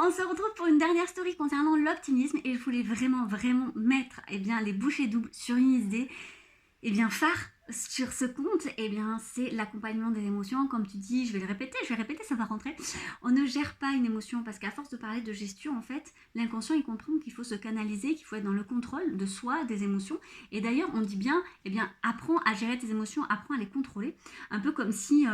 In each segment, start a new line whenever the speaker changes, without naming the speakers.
on se retrouve pour une dernière story concernant l'optimisme et je voulais vraiment mettre les bouchées doubles sur une idée phare sur ce compte, c'est l'accompagnement des émotions. Comme tu dis, je vais le répéter, ça va rentrer. On ne gère pas une émotion parce qu'à force de parler de gestion, en fait, l'inconscient, il comprend qu'il faut se canaliser, qu'il faut être dans le contrôle de soi, des émotions. Et d'ailleurs, on dit bien, apprends à gérer tes émotions, apprends à les contrôler. Un peu comme si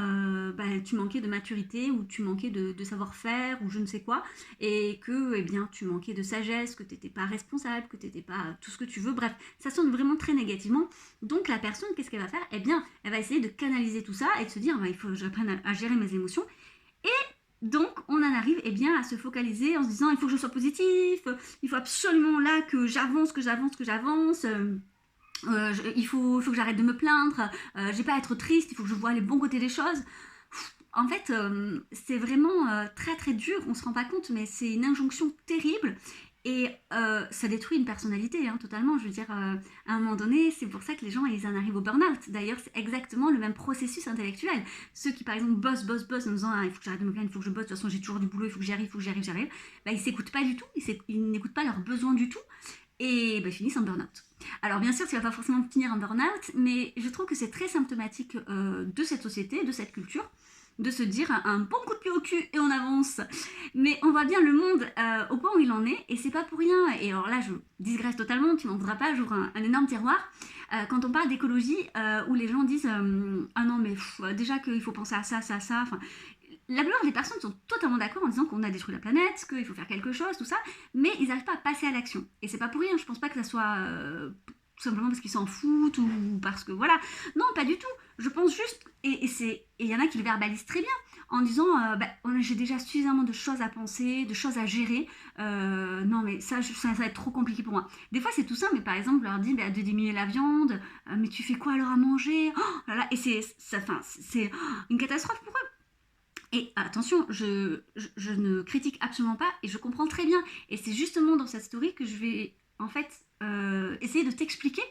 tu manquais de maturité ou tu manquais de savoir-faire ou je ne sais quoi, et que tu manquais de sagesse, que tu n'étais pas responsable, que tu n'étais pas tout ce que tu veux. Bref, ça sonne vraiment très négativement. Donc la personne, qu'est-ce qu'elle va faire ? Elle va essayer de canaliser tout ça et de se dire il faut que j'apprenne à gérer mes émotions. Et donc on en arrive à se focaliser en se disant il faut que je sois positif, il faut absolument là que j'avance, il faut que j'arrête de me plaindre, j'ai pas à être triste, il faut que je vois les bons côtés des choses. En fait, c'est vraiment très très dur, on se rend pas compte, mais c'est une injonction terrible. Et ça détruit une personnalité, totalement. Je veux dire, à un moment donné, c'est pour ça que les gens, ils en arrivent au burn-out. D'ailleurs, c'est exactement le même processus intellectuel. Ceux qui, par exemple, bossent en disant il faut que j'arrête de me plaindre, il faut que je bosse, de toute façon, j'ai toujours du boulot, il faut que j'arrive, ils s'écoutent pas du tout, ils n'écoutent pas leurs besoins du tout, et ils finissent en burn-out. Alors bien sûr, tu vas pas forcément finir en burn-out, mais je trouve que c'est très symptomatique de cette société, de cette culture, de se dire un bon coup de pied au cul et on avance. Mais on voit bien le monde au point où il en est et c'est pas pour rien. Et alors là, je digresse totalement, tu m'en voudras pas, j'ouvre un énorme tiroir. Quand on parle d'écologie, où les gens disent ah non, mais déjà qu'il faut penser à ça. Enfin, la plupart des personnes sont totalement d'accord en disant qu'on a détruit la planète, qu'il faut faire quelque chose, tout ça, mais ils n'arrivent pas à passer à l'action. Et c'est pas pour rien, je pense pas que ça soit tout simplement parce qu'ils s'en foutent ou parce que voilà. Non, pas du tout. Je pense juste, et il y en a qui le verbalisent très bien, en disant j'ai déjà suffisamment de choses à penser, de choses à gérer, non mais ça va être trop compliqué pour moi. Des fois c'est tout simple, mais par exemple leur dit de diminuer la viande, mais tu fais quoi alors à manger, et c'est une catastrophe pour eux. Et attention, je ne critique absolument pas et je comprends très bien. Et c'est justement dans cette story que je vais en fait essayer de t'expliquer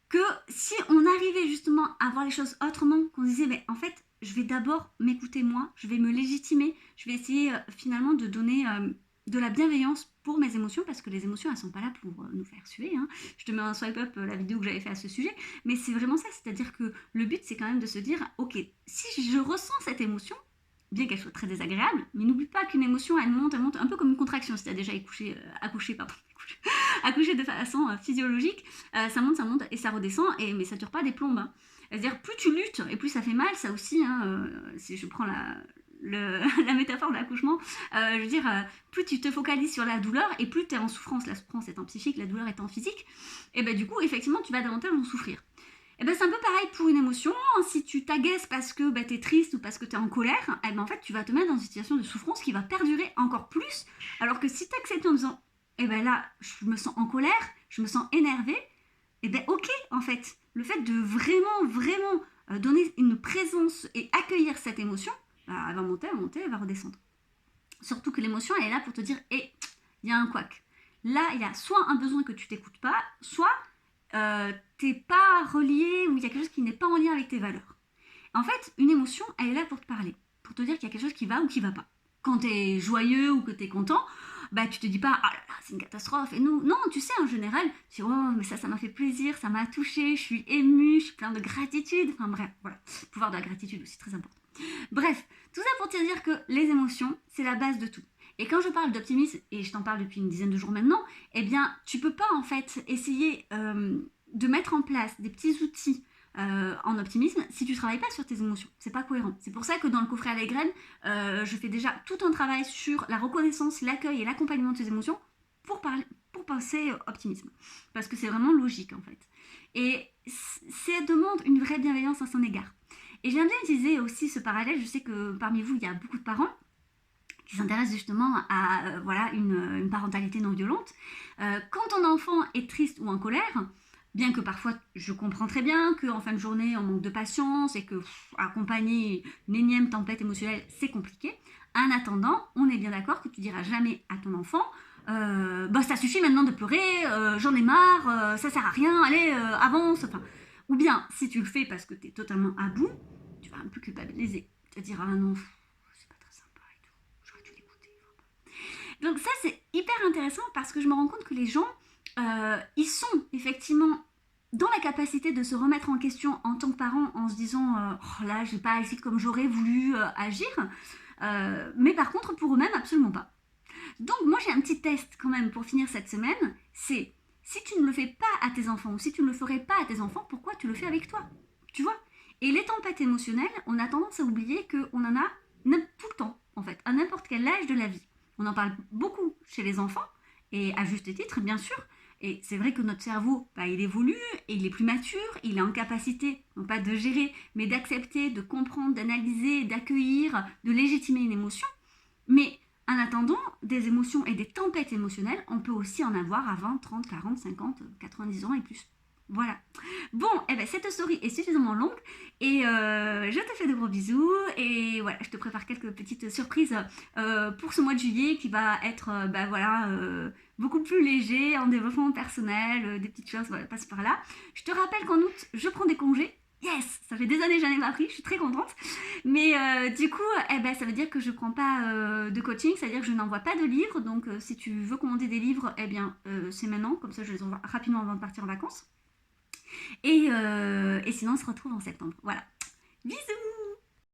que si on arrivait justement à voir les choses autrement, qu'on disait en fait je vais d'abord m'écouter moi, je vais me légitimer, je vais essayer finalement de donner de la bienveillance pour mes émotions, parce que les émotions elles sont pas là pour nous faire suer, hein. Je te mets un swipe up la vidéo que j'avais fait à ce sujet, mais c'est vraiment ça, c'est-à-dire que le but c'est quand même de se dire ok, si je ressens cette émotion, bien qu'elle soit très désagréable, mais n'oublie pas qu'une émotion elle monte un peu comme une contraction. Si tu as déjà accouché de façon physiologique, ça monte et ça redescend, mais ça dure pas des plombes, hein. C'est-à-dire plus tu luttes et plus ça fait mal, ça aussi, si je prends la métaphore de l'accouchement, je veux dire, plus tu te focalises sur la douleur et plus tu es en souffrance, la souffrance étant psychique, la douleur étant physique, et du coup effectivement tu vas davantage en souffrir. C'est un peu pareil pour une émotion. Si tu t'agaces parce que t'es triste ou parce que t'es en colère, en fait tu vas te mettre dans une situation de souffrance qui va perdurer encore plus, alors que si t'acceptes en disant là je me sens en colère, je me sens énervée, ok, en fait le fait de vraiment donner une présence et accueillir cette émotion, elle va monter, elle va redescendre. Surtout que l'émotion elle est là pour te dire il y a un couac. Là il y a soit un besoin que tu t'écoutes pas, soit t'es pas relié, ou il y a quelque chose qui n'est pas en lien avec tes valeurs. En fait, une émotion, elle est là pour te parler, pour te dire qu'il y a quelque chose qui va ou qui va pas. Quand t'es joyeux ou que t'es content, tu te dis pas ah là là, c'est une catastrophe, et non, tu sais, en général, tu dis oh mais ça m'a fait plaisir, ça m'a touché, je suis émue, je suis plein de gratitude, enfin bref, voilà, le pouvoir de la gratitude aussi très important. Bref, tout ça pour te dire que les émotions, c'est la base de tout. Et quand je parle d'optimisme, et je t'en parle depuis une dizaine de jours maintenant, tu peux pas en fait essayer de mettre en place des petits outils en optimisme si tu travailles pas sur tes émotions. C'est pas cohérent. C'est pour ça que dans le coffret à la graine, je fais déjà tout un travail sur la reconnaissance, l'accueil et l'accompagnement de tes émotions pour penser optimisme. Parce que c'est vraiment logique en fait. Et ça demande une vraie bienveillance à son égard. Et j'aime bien utiliser aussi ce parallèle. Je sais que parmi vous, il y a beaucoup de parents qui s'intéressent justement à une parentalité non violente. Quand ton enfant est triste ou en colère, bien que parfois je comprends très bien qu'en fin de journée on manque de patience et que accompagner une énième tempête émotionnelle c'est compliqué, en attendant on est bien d'accord que tu diras jamais à ton enfant ça suffit maintenant de pleurer, j'en ai marre, ça sert à rien, allez avance, enfin. Ou bien si tu le fais parce que tu es totalement à bout, tu vas un peu culpabiliser, te dire ah non c'est pas très sympa et tout, j'aurais dû l'écouter. Donc ça, c'est hyper intéressant parce que je me rends compte que les gens, ils sont effectivement dans la capacité de se remettre en question en tant que parents en se disant oh là, j'ai pas agi comme j'aurais voulu agir. Mais par contre, pour eux-mêmes, absolument pas. Donc moi, j'ai un petit test quand même pour finir cette semaine. C'est si tu ne le fais pas à tes enfants ou si tu ne le ferais pas à tes enfants, pourquoi tu le fais avec toi? Tu vois? Et les tempêtes émotionnelles, on a tendance à oublier qu'on en a tout le temps, en fait, à n'importe quel âge de la vie. On en parle beaucoup chez les enfants, et à juste titre, bien sûr. Et c'est vrai que notre cerveau, bah, il évolue, et il est plus mature, il est en capacité, non pas de gérer, mais d'accepter, de comprendre, d'analyser, d'accueillir, de légitimer une émotion. Mais en attendant, des émotions et des tempêtes émotionnelles, on peut aussi en avoir à 20, 30, 40, 50, 90 ans et plus. Voilà. Bon, eh ben, cette story est suffisamment longue et je te fais de gros bisous et voilà, je te prépare quelques petites surprises pour ce mois de juillet qui va être bah, voilà, beaucoup plus léger en développement personnel, des petites choses voilà, passent par là. Je te rappelle qu'en août, je prends des congés. Yes, ça fait des années que j'en ai pas pris, je suis très contente. Mais du coup, eh ben, ça veut dire que je prends pas de coaching, c'est-à-dire que je n'envoie pas de livres. Donc si tu veux commander des livres, eh bien c'est maintenant, comme ça je les envoie rapidement avant de partir en vacances. Et sinon, on se retrouve en septembre. Voilà. Bisous!